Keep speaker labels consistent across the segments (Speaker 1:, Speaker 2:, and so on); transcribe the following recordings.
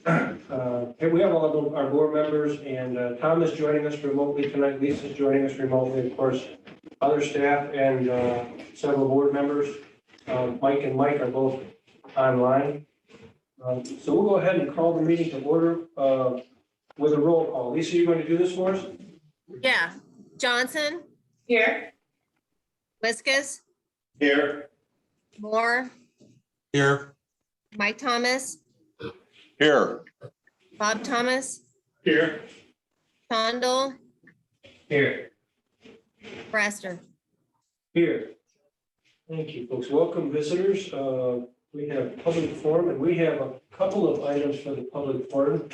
Speaker 1: we have all of our board members, and Tom is joining us remotely tonight. Lisa is joining us remotely, of course. Other staff and several board members. Mike and Mike are both online. So we'll go ahead and call the meeting to order with a roll call. Lisa, you going to do this for us?
Speaker 2: Yeah. Johnson,
Speaker 3: Here.
Speaker 2: Wiskus,
Speaker 1: Here.
Speaker 2: Moore,
Speaker 4: Here.
Speaker 2: Mike Thomas,
Speaker 4: Here.
Speaker 2: Bob Thomas,
Speaker 1: Here.
Speaker 2: Shondell,
Speaker 1: Here.
Speaker 2: Braster.
Speaker 1: Here. Thank you, folks. Welcome, visitors. We have public forum, and we have a couple of items for the public forum.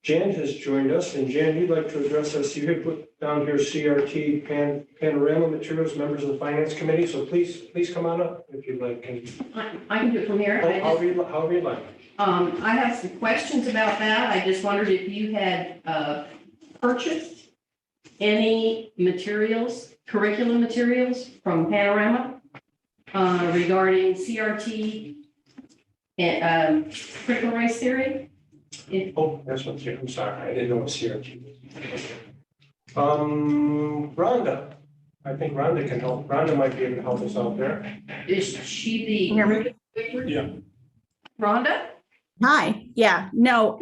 Speaker 1: Jan has joined us, and Jan, you'd like to address us. You have put down here CRT panorama materials, members of the finance committee. So please come on up if you'd like.
Speaker 3: I can do it from here.
Speaker 1: However you like.
Speaker 3: I have some questions about that. I just wondered if you had purchased any materials, curriculum materials from Panorama regarding CRT and critical race theory.
Speaker 1: Oh, that's what's here. I'm sorry. I didn't know what CRT was. Rhonda. I think Rhonda can help. Rhonda might be able to help us out there.
Speaker 3: Is she the?
Speaker 1: Yeah.
Speaker 3: Rhonda?
Speaker 5: Hi, yeah, no,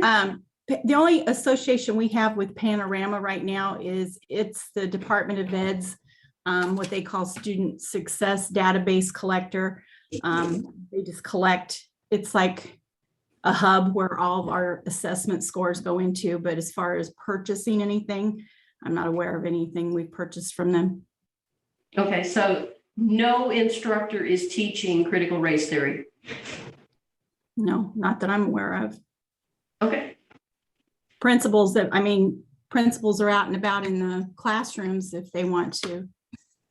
Speaker 5: the only association we have with Panorama right now is it's the Department of Ed's, what they call Student Success Database Collector. They just collect, it's like a hub where all of our assessment scores go into, but as far as purchasing anything, I'm not aware of anything we've purchased from them.
Speaker 3: Okay, so no instructor is teaching critical race theory.
Speaker 5: No, not that I'm aware of.
Speaker 3: Okay.
Speaker 5: Principals are out and about in the classrooms if they want to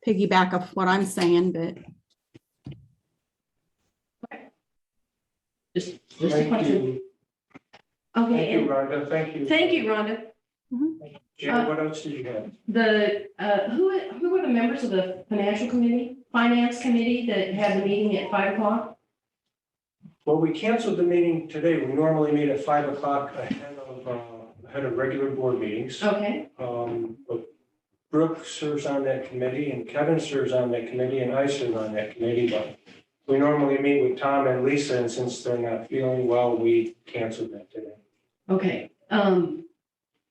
Speaker 5: piggyback off what I'm saying, but.
Speaker 3: Just a
Speaker 1: Thank
Speaker 3: question.
Speaker 1: you.
Speaker 3: Okay.
Speaker 1: Thank you,
Speaker 3: and-
Speaker 1: Rhonda. Thank you.
Speaker 3: Thank you, Rhonda.
Speaker 1: Jan, what else did you have?
Speaker 3: The, who were the members of the finance committee that had the meeting at 5:00?
Speaker 1: Well, we canceled the meeting today. We normally meet at 5 o'clock ahead of regular board meetings.
Speaker 3: Okay,
Speaker 1: But Brooke serves on that committee, and Kevin serves on that committee, and I serve on that committee. But we normally meet with Tom and Lisa, and since they're not feeling well, we canceled that today.
Speaker 3: okay.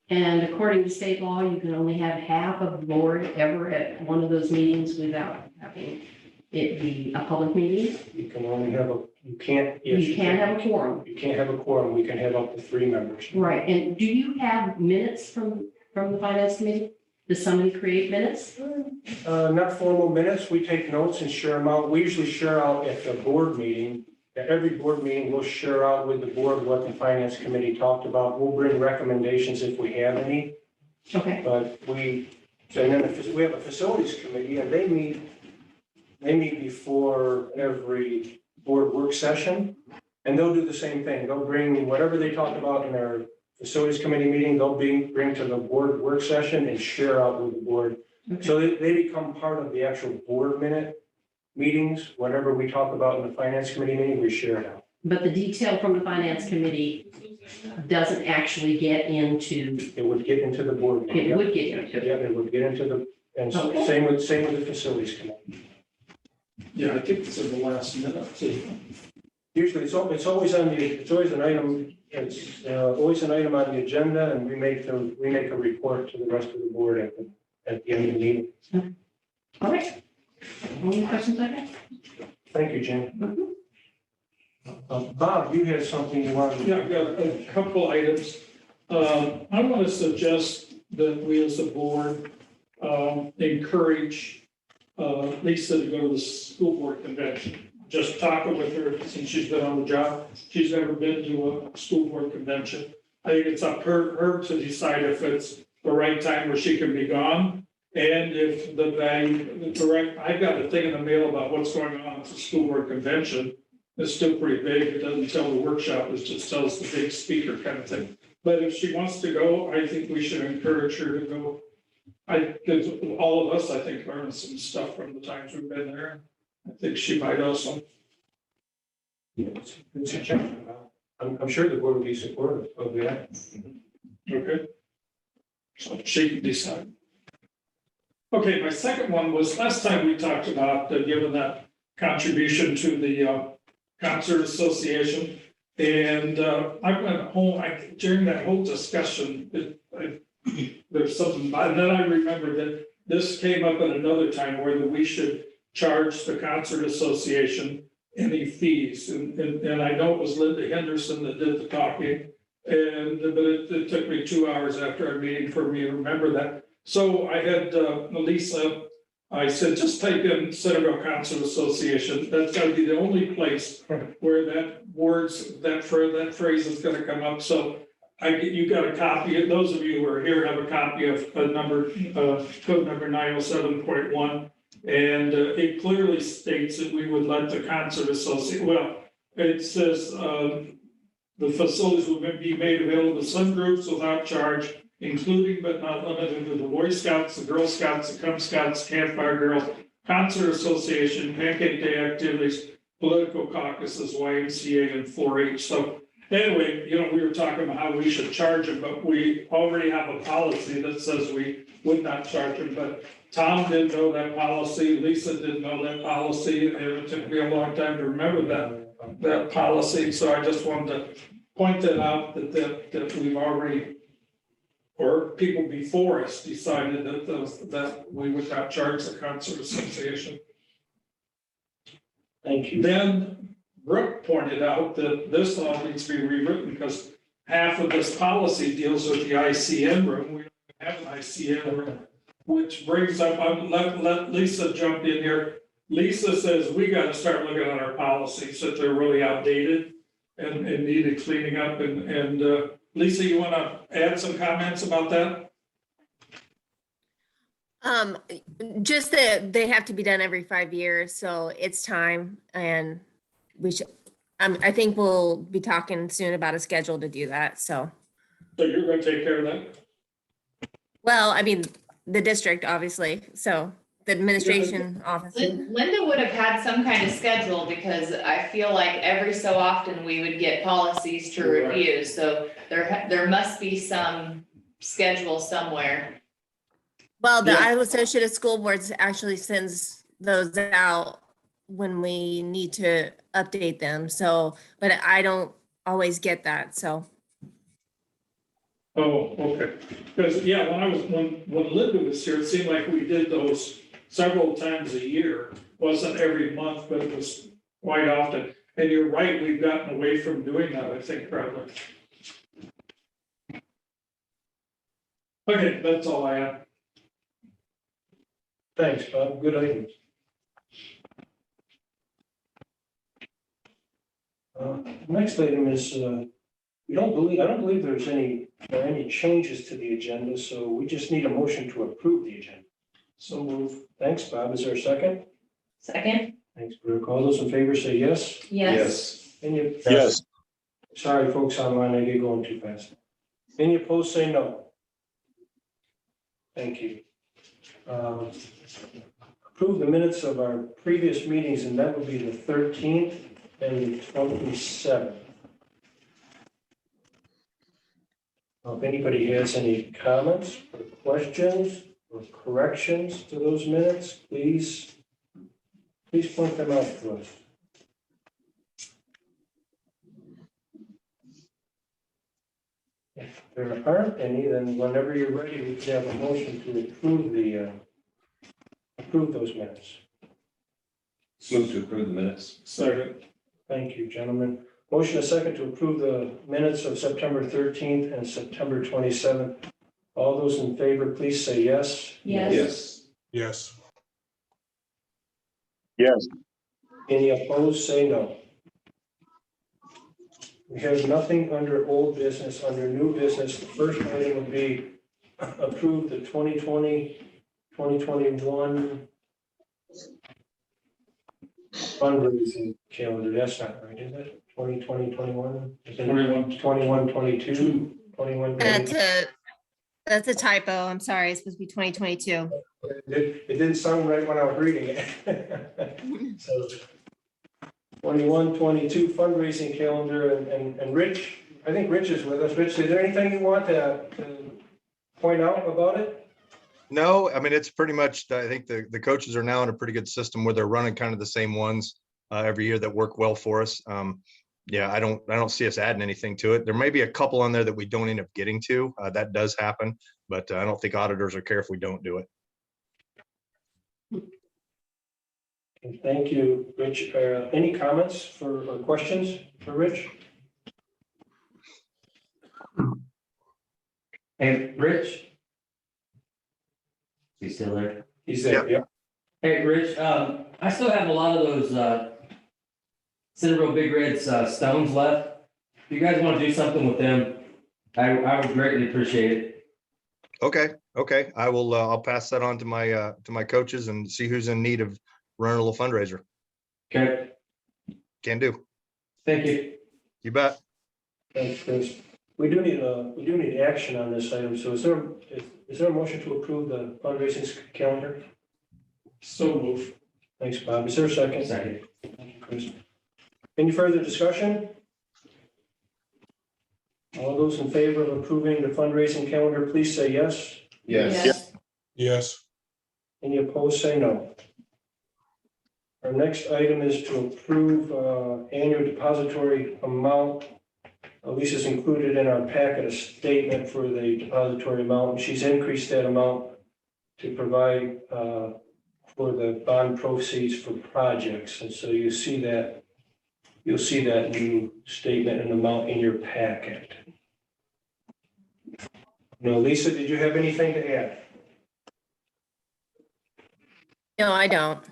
Speaker 3: And according to state law, you can only have half of the board ever at one of those meetings without having it be a public meeting.
Speaker 1: You can only have you can't. Yes,
Speaker 3: You can't have a quorum.
Speaker 1: You can't have a quorum. We can have up to 3 members.
Speaker 3: Right, and do you have minutes from the finance committee? Does somebody create minutes?
Speaker 1: Not formal minutes. We take notes and share them out. We usually share out at the board meeting. At every board meeting, we'll share out with the board what the finance committee talked about. We'll bring recommendations if we have any.
Speaker 3: Okay,
Speaker 1: But we have a facilities committee, and they meet before every board work session. And they'll do the same thing. They'll bring whatever they talked about in their facilities committee meeting, they'll bring to the board work session and share out with the board.
Speaker 3: Okay.
Speaker 1: So they become part of the actual board minute meetings. Whatever we talk about in the finance committee meeting, we share it out.
Speaker 3: but the detail from the finance committee doesn't actually get into,
Speaker 1: It would get into the board. meeting.
Speaker 3: it would get into.
Speaker 1: Yeah, it would get into the, and
Speaker 3: Okay.
Speaker 1: same with the facilities committee.
Speaker 6: Yeah, I think it's in the last minute too.
Speaker 1: Usually it's always an item, it's always an item on the agenda, and we make a report to the rest of the board at the end of the meeting.
Speaker 3: All right. Any questions I have?
Speaker 1: Thank you, Jen. Bob, you had something you wanted to.
Speaker 6: Yeah, I've got a couple items. I want to suggest that we as a board encourage Lisa to go to the school board convention. Just talking with her since she's been on the job. She's never been to a school board convention. I think it's up her to decide if it's the right time where she can be gone. And if the value, the direct, I've got a thing in the mail about what's going on at the school board convention. It's still pretty big. It doesn't tell the workshop, it just tells the big speaker kind of thing. But if she wants to go, I think we should encourage her to go. Because all of us, I think, learned some stuff from the times we've been there. I think she might also.
Speaker 1: Good suggestion, Bob. I'm sure the board will be supportive of that.
Speaker 6: Okay. So she can decide. Okay, my second one was, last time we talked about giving that contribution to the concert association. And I went home, during that whole discussion, there's something, and then I remembered that this came up at another time whether we should charge the concert association any fees. And I know it was Linda Henderson that did the talking. But it took me 2 hours after our meeting for me to remember that. So I had Melissa, I said, just type in Centerville Concert Association. That's gotta be the only place where that phrase is gonna come up. So you got a copy, those of you who are here have a copy of code number 907.1. And it clearly states that we would let the concert association, well, it says, the facilities will be made available to some groups without charge, including but not limited to the Boy Scouts, the Girl Scouts, the Cub Scouts, Campfire Girls, Concert Association, Pancake Day activities, political caucuses, YMCA, and 4-H. So anyway, we were talking about how we should charge them, but we already have a policy that says we would not charge them. But Tom didn't know that policy, Lisa didn't know that policy, and it took me a long time to remember that policy. So I just wanted to point that out that we've already, or people before us decided that we would not charge the concert association.
Speaker 1: Thank you.
Speaker 6: Then Brooke pointed out that this all needs to be rewritten because half of this policy deals with the ICN room. We don't have an ICN room, which brings up, let Lisa jump in here. Lisa says we got to start looking at our policies that they're really outdated and needed cleaning up. And Lisa, you want to add some comments about that?
Speaker 2: Just that they have to be done every 5 years, so it's time, and we should, I think we'll be talking soon about a schedule to do that, so.
Speaker 6: So you're going to take care of that?
Speaker 2: Well, I mean, the district, obviously, so the administration office.
Speaker 7: Linda would have had some kind of schedule because I feel like every so often we would get policies to
Speaker 6: Right.
Speaker 7: review. So there must be some schedule somewhere.
Speaker 2: Well, the
Speaker 6: Yeah.
Speaker 2: Iowa Association of School Boards actually sends those out when we need to update them. So, but I don't always get that, so.
Speaker 6: Oh, okay. Because, yeah, when Linda was here, it seemed like we did those several times a year. Wasn't every month, but it was quite often. And you're right, we've gotten away from doing that, I think, probably. Okay, that's all I have.
Speaker 1: Thanks, Bob. Good items. Next item is, I don't believe there are any changes to the agenda, so we just need a motion to approve the agenda.
Speaker 6: So move.
Speaker 1: Thanks, Bob. Is there a second?
Speaker 7: Second?
Speaker 1: Thanks, Brooke. All those in favor say yes.
Speaker 7: Yes.
Speaker 1: Any?
Speaker 4: Yes.
Speaker 1: Sorry, folks online, I get going too fast. Any opposed, say no. Thank you. Approve the minutes of our previous meetings, and that would be the 13th and the 27th. If anybody has any comments or questions or corrections to those minutes, please point them out to us. If there aren't any, then whenever you're ready, we can have a motion to approve those minutes.
Speaker 4: Move to approve the minutes.
Speaker 6: Second.
Speaker 1: Thank you, gentlemen. Motion a second to approve the minutes of September 13th and September 27th. All those in favor, please say yes.
Speaker 7: Yes.
Speaker 4: Yes. Yes.
Speaker 1: Any opposed, say no. We have nothing under old business. Under new business, the first item would be approve the 2020-2021 fundraising calendar. That's not right, is it? 2020-21? 21-22? 21-22?
Speaker 2: That's a typo. I'm sorry. It's supposed to be 2022.
Speaker 1: It didn't sound right when I was reading it. So, 21-22 fundraising calendar, and Rich, I think Rich is with us. Rich, is there anything you want to point out about it?
Speaker 8: No, I mean, it's pretty much, I think the coaches are now in a pretty good system where they're running kind of the same ones every year that work well for us. Yeah, I don't see us adding anything to it. There may be a couple on there that we don't end up getting to. That does happen, but I don't think auditors will care if we don't do it.
Speaker 1: Okay, thank you, Rich. Any comments or questions for Rich?
Speaker 9: Hey, Rich? He's still there?
Speaker 1: He's there, yeah.
Speaker 9: Hey, Rich, I still have a lot of those, Centerville Big Red's, stones left. If you guys want to do something with them, I would greatly appreciate it.
Speaker 8: Okay. I will, I'll pass that on to my coaches and see who's in need of running a little fundraiser.
Speaker 9: Okay,
Speaker 8: Can do.
Speaker 9: thank you.
Speaker 8: You bet.
Speaker 1: Thanks, Chris. We do need action on this item. So is there a motion to approve the fundraising calendar?
Speaker 6: So move.
Speaker 1: Thanks, Bob. Is there a second?
Speaker 9: Second.
Speaker 1: Thank you, Chris. Any further discussion? All those in favor of approving the fundraising calendar, please say yes.
Speaker 4: Yes.
Speaker 6: Yes.
Speaker 1: Any opposed, say no. Our next item is to approve annual depository amount. Lisa's included in our packet a statement for the depository amount. She's increased that amount to provide for the bond proceeds for projects. And so you'll see that new statement and amount in your packet. No, Lisa, did you have anything to add?
Speaker 2: No, I don't.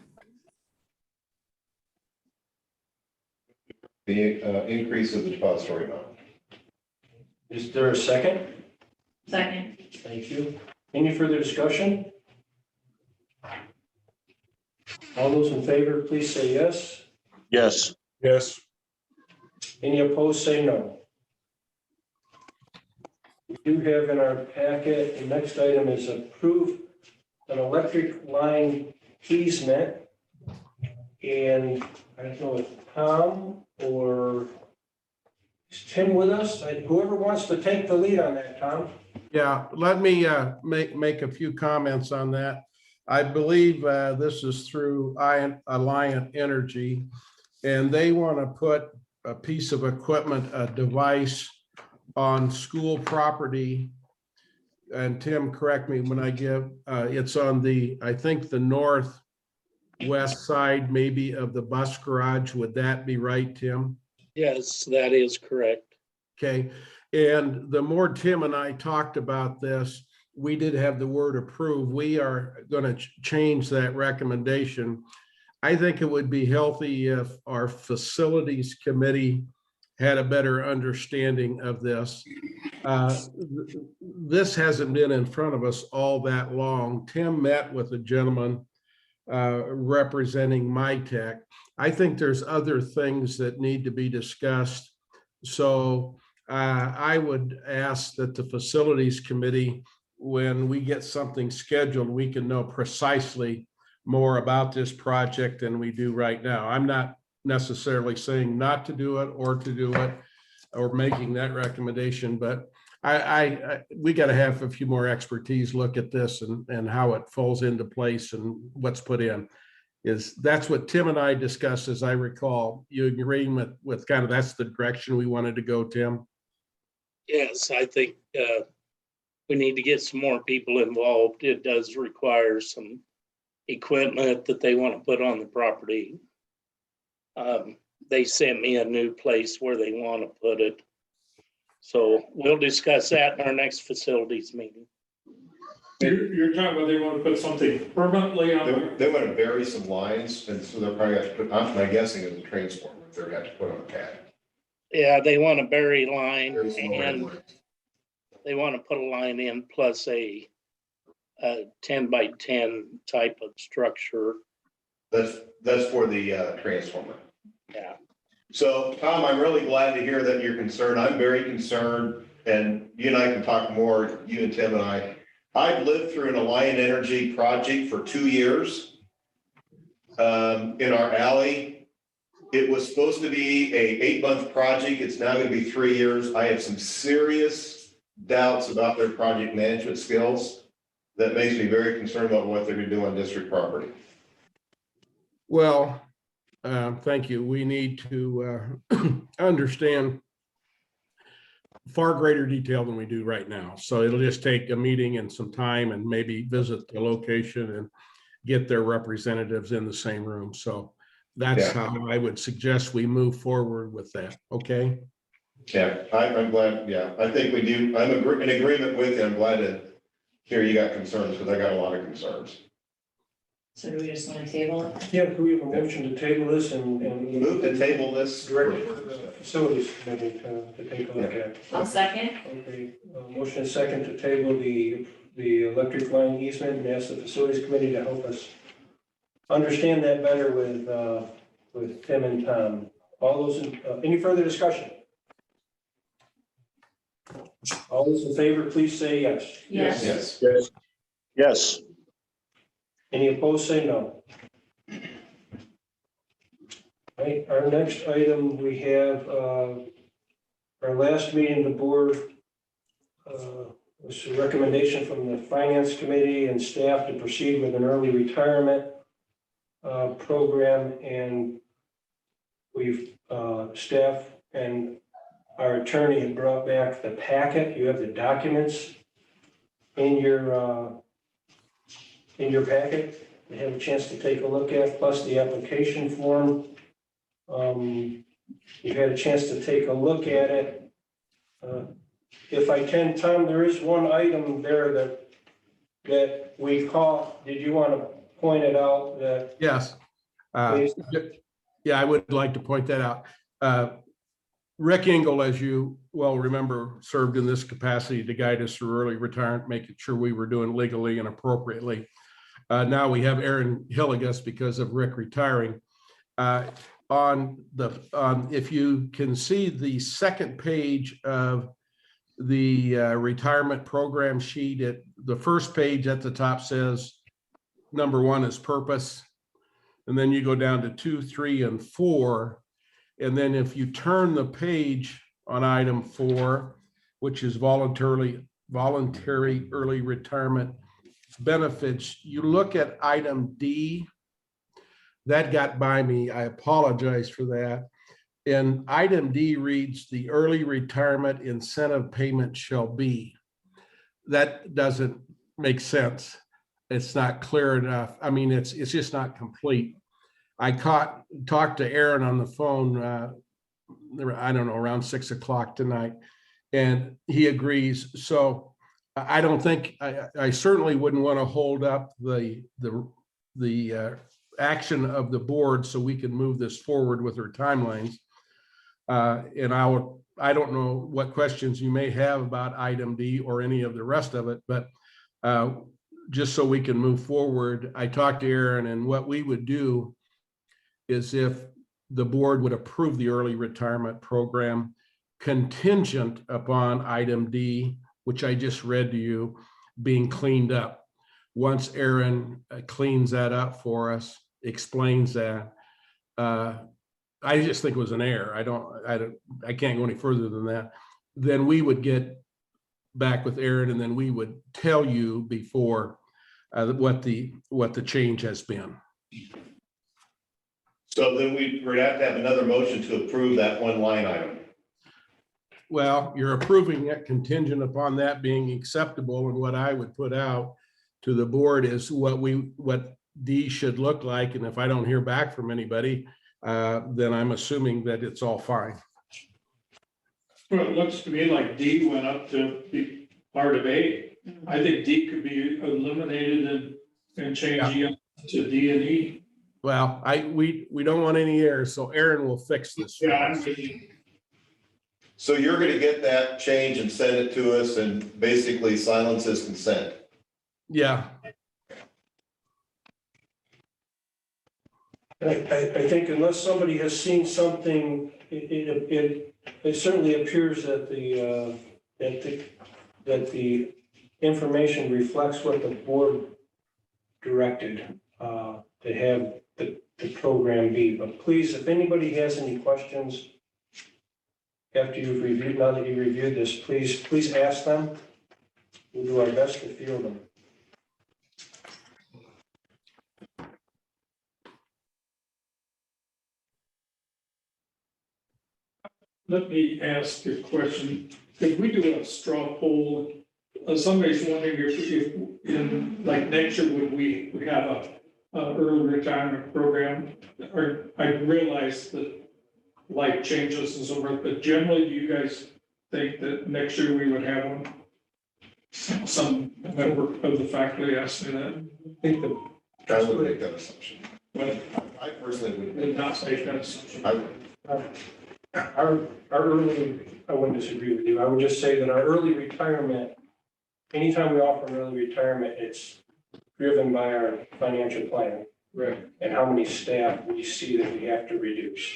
Speaker 4: The increase of the depository amount.
Speaker 1: Is there a second?
Speaker 3: Second.
Speaker 1: Thank you. Any further discussion? All those in favor, please say yes.
Speaker 6: Yes. Yes.
Speaker 1: Any opposed, say no. We do have in our packet, the next item is approve an electric line easement. And I don't know if Tom or is Tim with us? Whoever wants to take the lead on that, Tom.
Speaker 10: Yeah, let me make a few comments on that. I believe this is through Alliant Energy, and they want to put a piece of equipment, a device on school property. And Tim, correct me when I give, it's on I think the northwest side maybe of the bus garage. Would that be right, Tim?
Speaker 6: Yes, that is correct.
Speaker 10: Okay, and the more Tim and I talked about this, we did have the word approve. We are going to change that recommendation. I think it would be healthy if our facilities committee had a better understanding of this. This hasn't been in front of us all that long. Tim met with a gentleman representing MyTech. I think there's other things that need to be discussed. So I would ask that the facilities committee, when we get something scheduled, we can know precisely more about this project than we do right now. I'm not necessarily saying not to do it or to do it or making that recommendation, but we got to have a few more expertise look at this and how it falls into place and what's put in. That's what Tim and I discussed, as I recall. You agreeing with kind of that's the direction we wanted to go, Tim?
Speaker 11: Yes, I think we need to get some more people involved. It does require some equipment that they want to put on the property. They sent me a new place where they want to put it. So we'll discuss that in our next facilities meeting.
Speaker 6: You're talking about they want to put something permanently on there?
Speaker 4: They want to bury some lines, and so they're probably have to put, my guessing is a transformer, they're gonna have to put on a pad.
Speaker 11: Yeah, they want to bury line
Speaker 4: Bury some more
Speaker 11: and
Speaker 4: lines.
Speaker 11: they want to put a line in plus a 10 by 10 type of structure.
Speaker 4: That's for the transformer.
Speaker 11: Yeah.
Speaker 4: So, Tom, I'm really glad to hear that you're concerned. I'm very concerned, and you and I can talk more, you and Tim and I. I've lived through an Alliant Energy project for 2 years in our alley. It was supposed to be a 8-month project. It's now going to be 3 years. I have some serious doubts about their project management skills. That makes me very concerned about what they're going to do on district property.
Speaker 10: Well, thank you. We need to understand far greater detail than we do right now. So it'll just take a meeting and some time and maybe visit the location and get their representatives in the same room. So that's
Speaker 4: Yeah.
Speaker 10: how I would suggest we move forward with that. Okay.
Speaker 4: Yeah, I'm glad. Yeah, I think we do. I'm in agreement with you. I'm glad to hear you got concerns because I got a lot of concerns.
Speaker 7: So do we just want to table it?
Speaker 1: Yeah, can we have a motion to table this and
Speaker 4: Move to table this.
Speaker 1: direct the facilities committee to take a look at?
Speaker 7: I'll second.
Speaker 1: Okay, motion is second to table the electric line easement and ask the facilities committee to help us understand that better with Tim and Tom. All those, any further discussion? All those in favor, please say yes.
Speaker 7: Yes.
Speaker 4: Yes.
Speaker 11: Yes. Yes.
Speaker 1: Any opposed, say no. Right, our next item, we have, our last meeting, the board, was a recommendation from the finance committee and staff to proceed with an early retirement program, and we've, staff and our attorney had brought back the packet. You have the documents in your packet. You have a chance to take a look at, plus the application form. You've had a chance to take a look at it. If I can, Tom, there is one item there that we caught. Did you want to point it out that?
Speaker 10: Yes.
Speaker 1: Please.
Speaker 10: Yeah, I would like to point that out. Rick Engel, as you well remember, served in this capacity to guide us through early retirement, making sure we were doing legally and appropriately. Now we have Aaron Hilligus because of Rick retiring. If you can see the second page of the retirement program sheet, the first page at the top says number 1 is purpose. And then you go down to 2, 3, and 4. And then if you turn the page on item 4, which is voluntary early retirement benefits, you look at item D. That got by me. I apologize for that. And item D reads, the early retirement incentive payment shall be. That doesn't make sense. It's not clear enough. I mean, it's just not complete. I talked to Aaron on the phone, I don't know, around 6 o'clock tonight, and he agrees. So I don't think, I certainly wouldn't want to hold up the action of the board so we can move this forward with our timelines. And I don't know what questions you may have about item D or any of the rest of it, but just so we can move forward, I talked to Aaron, and what we would do is if the board would approve the early retirement program contingent upon item D, which I just read to you, being cleaned up. Once Aaron cleans that up for us, explains that, I just think it was an error. I can't go any further than that. Then we would get back with Aaron, and then we would tell you before what the change has been.
Speaker 4: So then we'd have to have another motion to approve that one line item.
Speaker 10: Well, you're approving it contingent upon that being acceptable, and what I would put out to the board is what D should look like, and if I don't hear back from anybody, then I'm assuming that it's all fine.
Speaker 6: Well, it looks to me like D went up to be part of A. I think D could be eliminated and changing it to D and E.
Speaker 10: Well, we don't want any errors, so Aaron will fix this.
Speaker 6: Yeah,
Speaker 4: So you're going to get that change and send it to us and basically silence his consent.
Speaker 10: Yeah.
Speaker 1: I think unless somebody has seen something, it certainly appears that the information reflects what the board directed, to have the program be. But please, if anybody has any questions after you've reviewed, now that you've reviewed this, please ask them. We'll do our best to field them.
Speaker 6: Let me ask a question. Could we do a straw poll? Somebody's wondering if in like next year, would we have a early retirement program? Or I realize that life changes and so forth, but generally, do you guys think that next year we would have one? Some member of the faculty asked me that.
Speaker 1: I think the
Speaker 4: I would make that assumption.
Speaker 6: But
Speaker 4: I personally
Speaker 6: did
Speaker 4: would.
Speaker 6: not make that assumption.
Speaker 4: I would.
Speaker 1: Our early, I wouldn't disagree with you. I would just say that our early retirement, anytime we offer an early retirement, it's driven by our financial plan.
Speaker 6: Right.
Speaker 1: And how many staff we see that we have to reduce.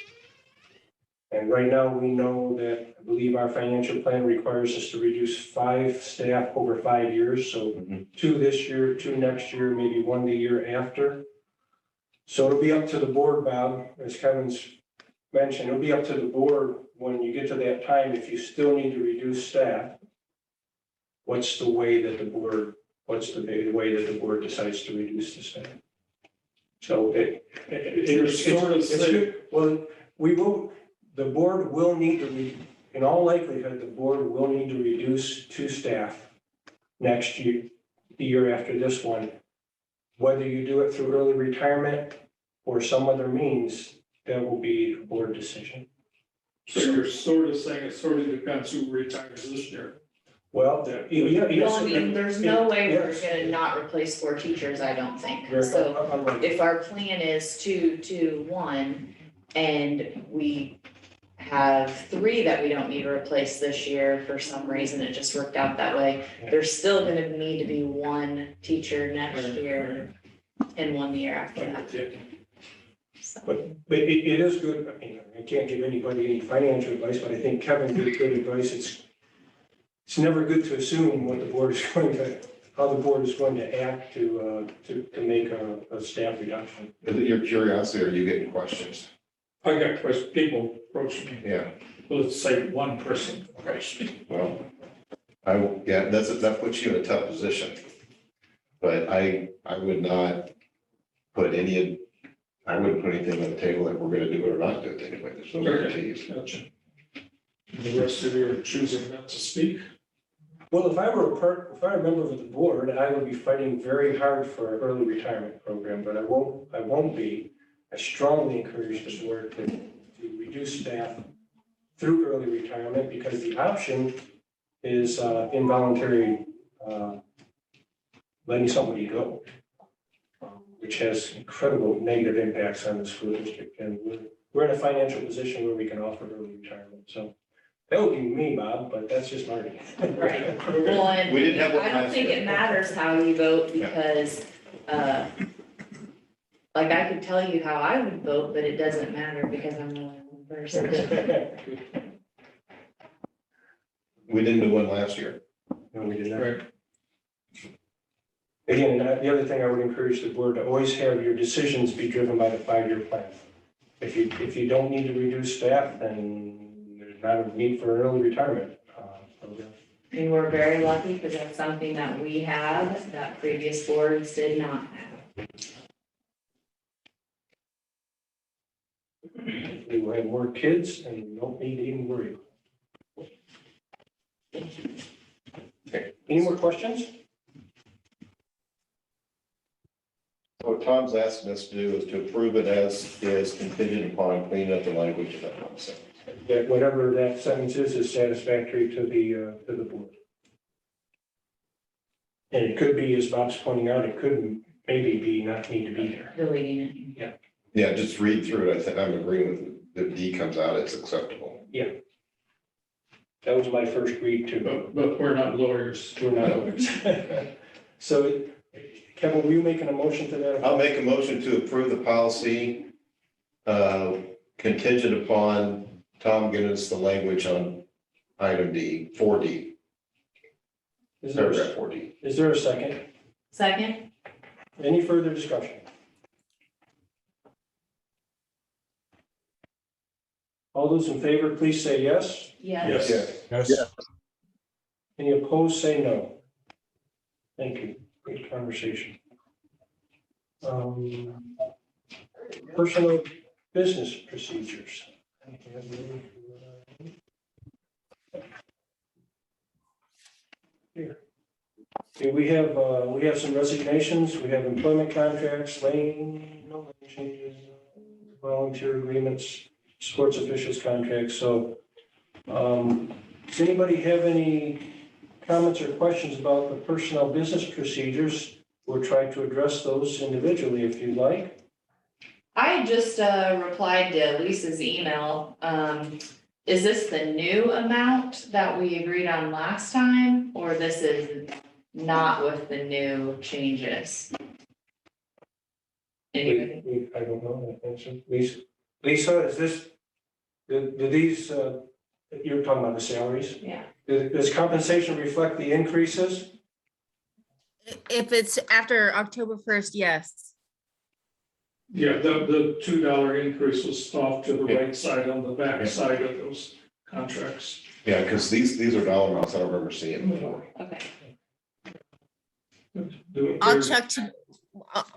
Speaker 1: And right now, we know that, I believe our financial plan requires us to reduce 5 staff over 5 years. So 2 this year, 2 next year, maybe 1 the year after. So it'll be up to the board, Bob, as Kevin's mentioned, it'll be up to the board when you get to that time, if you still need to reduce staff, what's the way that the board decides to reduce the staff? So it's good. Well, the board will need to, in all likelihood, the board will need to reduce 2 staff next year, the year after this one. Whether you do it through early retirement or some other means, that will be a board decision.
Speaker 6: So you're sort of saying it sort of depends who retires this year.
Speaker 1: Well, yeah,
Speaker 7: Well, I mean, there's no way we're
Speaker 1: yes.
Speaker 7: gonna not replace 4 teachers, I don't think.
Speaker 1: Very-
Speaker 7: So
Speaker 1: I'm right.
Speaker 7: if our plan is 2, 2, 1, and we have 3 that we don't need to replace this year for some reason, it just worked out that way.
Speaker 1: Yeah.
Speaker 7: There's still gonna need to be 1 teacher next year and 1 the year after that. So,
Speaker 1: But it is good, I mean, I can't give anybody any financial advice, but I think Kevin gave good advice. It's never good to assume what the board is how the board is going to act to make a staff reduction.
Speaker 4: Is it your curiosity or are you getting questions?
Speaker 6: I got questions, people approach me,
Speaker 4: Yeah,
Speaker 6: let's say one person approached me.
Speaker 4: well, that puts you in a tough position. But I would not put I wouldn't put anything on the table if we're gonna do it or not do it anyway. There's no guarantees.
Speaker 6: Gotcha. And the rest of you are choosing not to speak.
Speaker 1: Well, if I were a member of the board, I would be fighting very hard for an early retirement program, but I won't be. I strongly encourage the board to reduce staff through early retirement because the option is involuntary letting somebody go, which has incredible negative impacts on the school district. And we're in a financial position where we can offer early retirement. So that would be me, Bob, but that's just my.
Speaker 7: Right. Well, and
Speaker 4: We didn't have one
Speaker 7: I don't
Speaker 4: last
Speaker 7: think
Speaker 4: year.
Speaker 7: it matters how you vote
Speaker 4: Yeah.
Speaker 7: because, like I could tell you how I would vote, but it doesn't matter because I'm only one person.
Speaker 4: We didn't do one last year.
Speaker 1: No, we did not.
Speaker 6: Right.
Speaker 1: Again, the other thing I would encourage the board to always have your decisions be driven by the 5-year plan. If you don't need to reduce staff, then there's not a need for an early retirement program.
Speaker 7: And we're very lucky because that's something that we have that previous boards did not have.
Speaker 1: We will have more kids and we don't need to even worry. Okay, any more questions?
Speaker 4: What Tom's asking us to do is to approve it as is contingent upon cleaning up the language of that one sentence.
Speaker 1: That whatever that sentence is satisfactory to the board. And it could be, as Bob's pointing out, it could maybe be not need to be there.
Speaker 7: Deleting it.
Speaker 4: Yeah, just read through it. I think I'm agreeing with, if D comes out, it's acceptable.
Speaker 1: That was my first read too.
Speaker 6: But we're not lawyers.
Speaker 1: We're not lawyers. So Kevin, were you making a motion to that?
Speaker 4: I'll make a motion to approve the policy contingent upon Tom giving us the language on item D, 4D, paragraph 4D.
Speaker 1: Is there a second?
Speaker 7: Second?
Speaker 1: Any further discussion? All those in favor, please say yes.
Speaker 3: Yes.
Speaker 6: Yes.
Speaker 10: Yes.
Speaker 1: Any opposed, say no. Thank you. Great conversation. Personal business procedures. Here. Okay, we have some resignations, we have employment contracts, no lane changes, volunteer agreements, sports officials contracts, so does anybody have any comments or questions about the personnel business procedures? We'll try to address those individually if you'd like.
Speaker 7: I just replied to Lisa's email. Is this the new amount that we agreed on last time, or this is not with the new changes? Anybody?
Speaker 1: I don't know that answer. Lisa, is this, do these, you're talking about the salaries?
Speaker 7: Yeah.
Speaker 1: Does compensation reflect the increases?
Speaker 2: If it's after October 1st, yes.
Speaker 6: Yeah, the $2 increase was off to the right side on the back side of those contracts.
Speaker 4: Yeah, because these are dollar amounts I don't remember seeing before.
Speaker 7: Okay.
Speaker 2: I'll check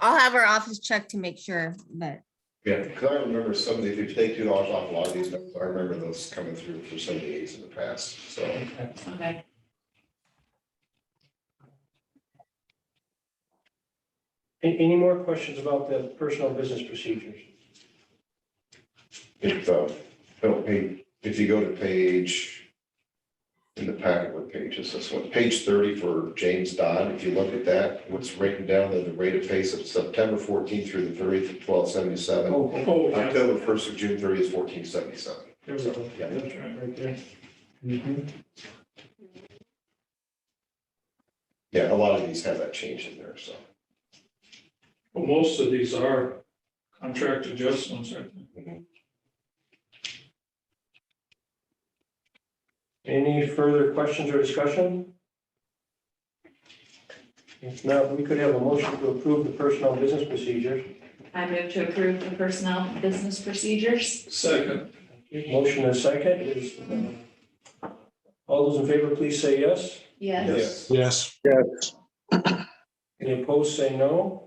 Speaker 2: I'll have our office check to make sure, but
Speaker 4: Yeah, because I remember some of these, if you take $2 off a lot of these, I remember those coming through for some of these in the past, so.
Speaker 7: Okay.
Speaker 1: Any more questions about the personal business procedures?
Speaker 4: If you go to page, in the packet, what page is this one? Page 30 for James Dodd, if you look at that, what's written down that the rate of pay of September 14th through the 30th of 1277.
Speaker 6: Oh, yeah.
Speaker 4: October 1st through June 30th is 1477.
Speaker 1: There we go.
Speaker 4: Yeah.
Speaker 1: That's right there. Mhm.
Speaker 4: Yeah, a lot of these have that change in there, so.
Speaker 6: Well, most of these are contract adjustments, I think.
Speaker 1: Any further questions or discussion? If not, we could have a motion to approve the personnel business procedures.
Speaker 7: I move to approve the personnel business procedures.
Speaker 6: Second.
Speaker 1: Motion and second is, all those in favor, please say yes.
Speaker 7: Yes.
Speaker 10: Yes.
Speaker 1: Any opposed, say no.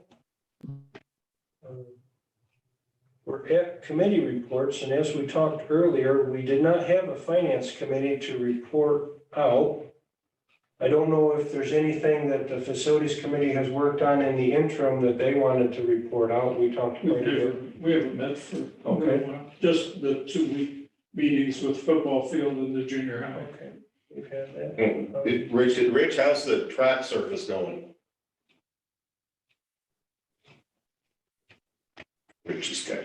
Speaker 1: We're at committee reports, and as we talked earlier, we did not have a finance committee to report out. I don't know if there's anything that the facilities committee has worked on in the interim that they wanted to report out. We talked about it.
Speaker 6: We haven't met for a little while. Just the 2-week meetings with football field and the junior high.
Speaker 1: Okay, we've had that.
Speaker 4: Rich, how's the track surface going? Rich is got.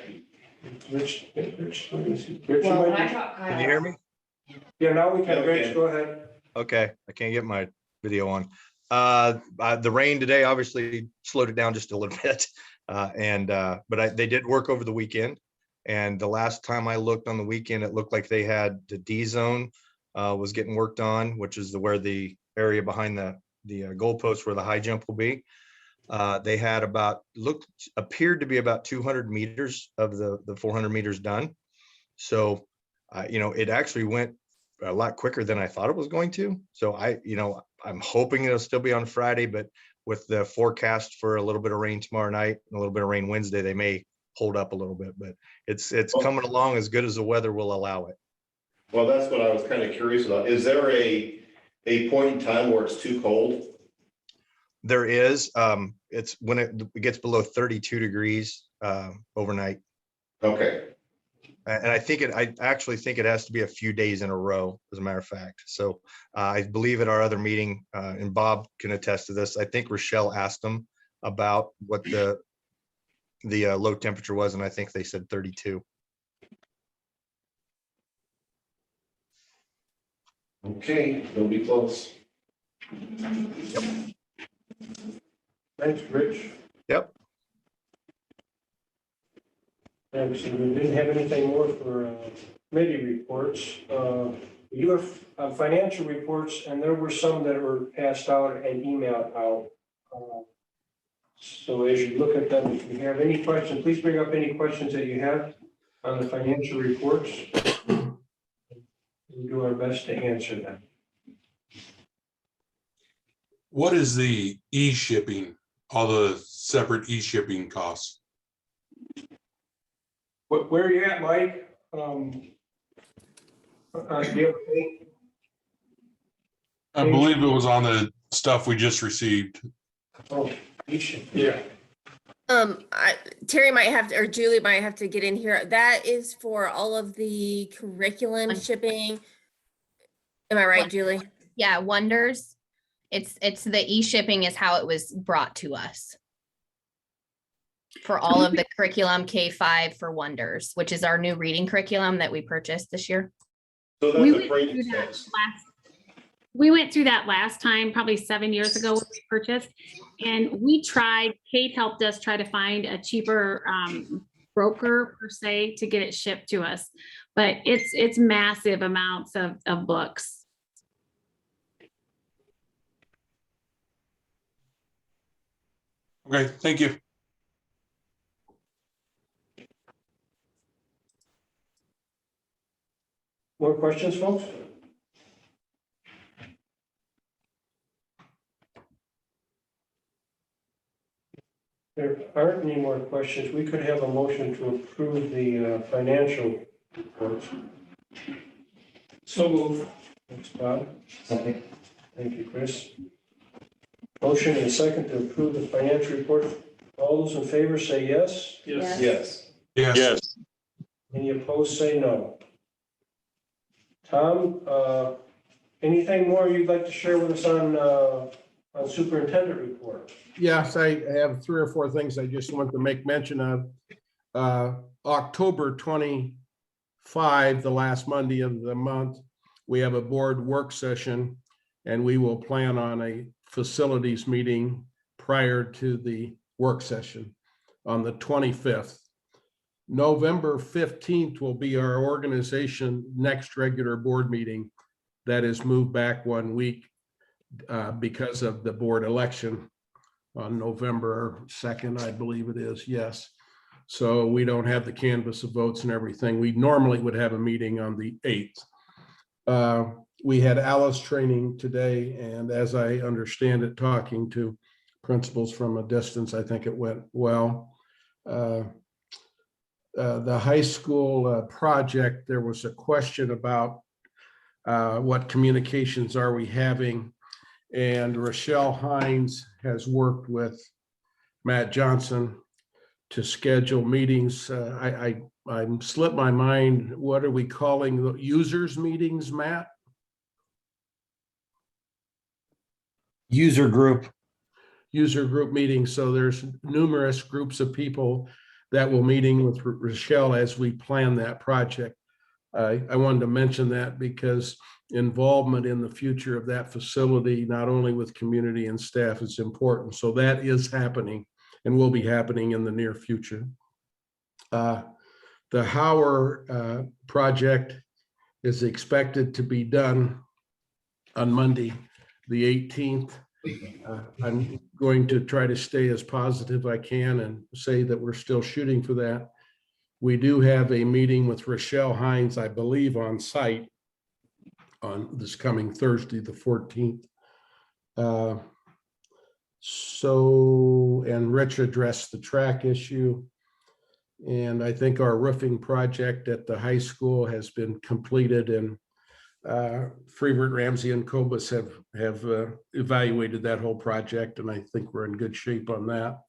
Speaker 1: Rich, what is he?
Speaker 7: Well, when I
Speaker 1: Rich,
Speaker 7: talk
Speaker 8: Can you hear me?
Speaker 1: yeah, now we can,
Speaker 4: Yeah,
Speaker 1: Rich,
Speaker 4: okay.
Speaker 1: go ahead.
Speaker 8: Okay, I can't get my video on. The rain today obviously slowed it down just a little bit. But they did work over the weekend. And the last time I looked on the weekend, it looked like they had the D zone was getting worked on, which is where the area behind the goalpost where the high jump will be. They had appeared to be about 200 meters of the 400 meters done. So, it actually went a lot quicker than I thought it was going to. So I'm hoping it'll still be on Friday, but with the forecast for a little bit of rain tomorrow night and a little bit of rain Wednesday, they may hold up a little bit, but it's coming along as good as the weather will allow it.
Speaker 4: Well, that's what I was kind of curious about. Is there a point in time where it's too cold?
Speaker 8: There is, it's when it gets below 32 degrees overnight.
Speaker 4: Okay.
Speaker 8: And I actually think it has to be a few days in a row, as a matter of fact. So I believe at our other meeting, and Bob can attest to this, I think Rochelle asked them about what the low temperature was, and I think they said 32.
Speaker 4: Okay, it'll be close.
Speaker 1: Thanks, Rich.
Speaker 8: Yep.
Speaker 1: Thanks. We didn't have anything more for committee reports. You have financial reports, and there were some that were passed out and emailed out. So as you look at them, if you have any questions, please bring up any questions that you have on the financial reports. We'll do our best to answer them.
Speaker 12: What is the e-shipping, all the separate e-shipping costs?
Speaker 1: Where are you at, Mike? Do you have any?
Speaker 12: I believe it was on the stuff we just received.
Speaker 1: Oh, each,
Speaker 6: Yeah,
Speaker 2: Terry might have to, or Julie might have to get in here. That is for all of the curriculum shipping. Am I right, Julie?
Speaker 13: Yeah, Wonders. It's the e-shipping is how it was brought to us. For all of the curriculum K-5 for Wonders, which is our new reading curriculum that we purchased this year.
Speaker 4: So
Speaker 14: We
Speaker 4: that's a
Speaker 14: went
Speaker 4: freight
Speaker 14: through that
Speaker 4: expense.
Speaker 14: we went through that last time, probably 7 years ago when we purchased. And we tried, Kate helped us try to find a cheaper broker per se to get it shipped to us. But it's massive amounts of books.
Speaker 12: Okay, thank you.
Speaker 1: more questions, folks? There aren't any more questions. We could have a motion to approve the financial reports.
Speaker 6: so move.
Speaker 1: Thanks, Bob. Thank you, Chris. Motion and a second to approve the financial report. All those in favor say yes.
Speaker 6: Yes.
Speaker 4: Yes.
Speaker 12: Yes.
Speaker 1: Any opposed, say no. Tom, anything more you'd like to share with us on superintendent report?
Speaker 10: Yes, I have 3 or 4 things I just want to make mention of. October 25, the last Monday of the month, we have a board work session, and we will plan on a facilities meeting prior to the work session on the 25th. November 15th will be our organization next regular board meeting. That is moved back 1 week because of the board election on November 2nd, I believe it is, yes. So we don't have the canvass of votes and everything. We normally would have a meeting on the 8th. We had Alice training today, and as I understand it, talking to principals from a distance, I think it went well. The high school project, there was a question about what communications are we having? And Rochelle Hines has worked with Matt Johnson to schedule meetings. I'm slipped my mind. What are we calling the users meetings, Matt?
Speaker 9: User group.
Speaker 10: User group meetings. So there's numerous groups of people that will meeting with Rochelle as we plan that project. I wanted to mention that because involvement in the future of that facility, not only with community and staff, is important. So that is happening and will be happening in the near future. The Hauer project is expected to be done on Monday, the 18th. I'm going to try to stay as positive I can and say that we're still shooting for that. We do have a meeting with Rochelle Hines, I believe, on site on this coming Thursday, the 14th. And Rich addressed the track issue. And I think our roofing project at the high school has been completed, and Freebert, Ramsey, and Cobus have evaluated that whole project, and I think we're in good shape on that.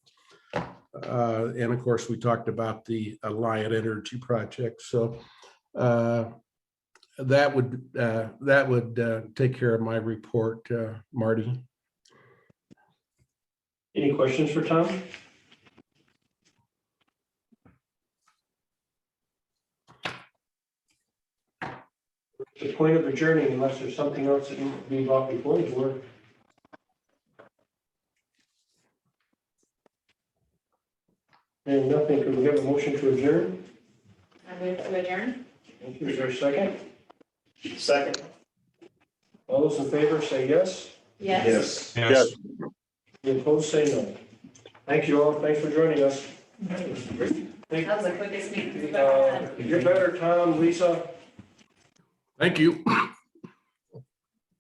Speaker 10: And of course, we talked about the Alliant Energy project. So that would take care of my report, Marty.
Speaker 1: Any questions for Tom? The point of adjourning, unless there's something else that needs to be brought before the board. And nothing, could we have a motion to adjourn?
Speaker 7: I move to adjourn.
Speaker 1: Thank you. Is there a second?
Speaker 4: Second.
Speaker 1: All those in favor say yes.
Speaker 7: Yes.
Speaker 12: Yes.
Speaker 1: The opposed say no. Thank you all. Thanks for joining us.
Speaker 7: That was the quickest meeting we've ever had.
Speaker 1: You're better, Tom, Lisa.
Speaker 10: Thank you.